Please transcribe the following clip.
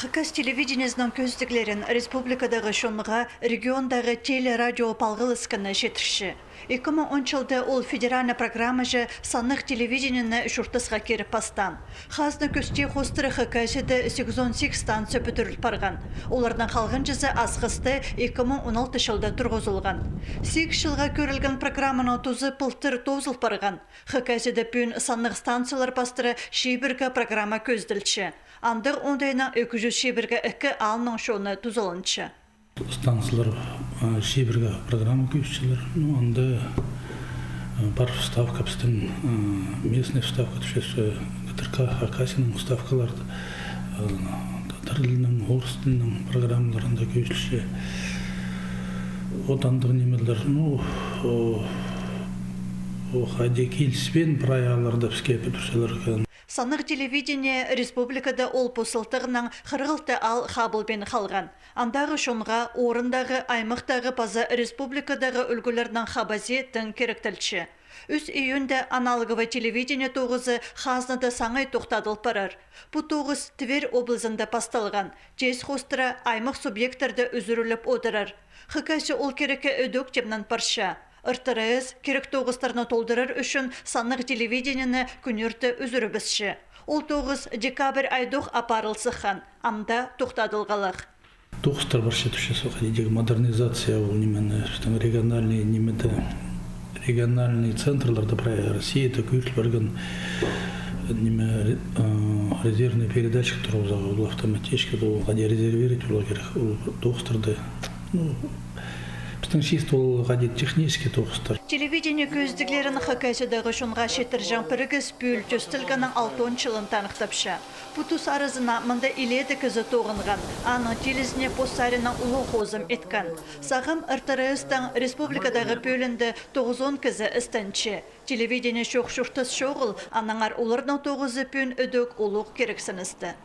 Хакас телевидениесінің көздіклерін республикадағы шонға региондағы телерадио палғылысканы жетірші. 2010 жылда ол федеральный программа же санық телевидениені үшіртісға керіп пастан. Хазны көсте қостыры Хакасиді 818 станция бүтіріл парған. Олардан қалған жызы асқысты 2016 жылда тұрғызылған. 8 жылға көрілген программаның тұзы пылтыр тозыл парған. Хакасиді пүйін санық станциялар пастыры шейбіргі программа көзділші. Андық ондайына 200 шебірге 2 алының шоны тұзылыншы. Станциялар шебірге программа көшшілер. Онда бар вставка біздің местный вставка түшесі ГТРК Хакасияның вставкаларды татар орыс тілінің программаларында көшілші. Отандық немелер, қайде келіспен праяларды бізге бүтірселер. Санық телевидение республикада ол посылтығынан қырғылты ал қабылбен қалған. Андағы шонға орындағы аймақтағы паза республикадағы үлгілердің қабази тің керектілші. Үс июнде аналоговый телевидение тоғызы Хазнада саңай тоқтадыл парар. Бұ тоғыз Тверь облысында пасталған. Жез қостыра аймақ субъекттарды үзіріліп отырар. Хакасия ол кереке өдөк жемнан парша. РТРС керек тоғыстарына толдырыр үшін санық телевидениені күнерті үзірібісші. Ол тоғыз декабрь айдық апарылсыған, амда тоқтадылғалық. Тоғыстар баршы түшесі қадедегі модернизация ол немені региональный центрларды Россияда көйтіл барған резервный передатчик тұрғызағы ол автоматически қаде резервировать ол керек. Тоғыстарды технический тоғыстар. Телевидение көздіглерін Хакасиядағы шонға шетір жаңпірігіз пүл төстілгінің 6 жылын танықтапшы. Путус арызына мұнда иледі кізі тоғынған, аны телізіне постарына ұлы қозым еткен. Сағым РТРС'тің республикадағы пөлінді 9-10 кізі істенші. Телевидение шоқ-шұртыс шоғыл, анаңар олардың 9 пүн өдік ұлық керексіністі.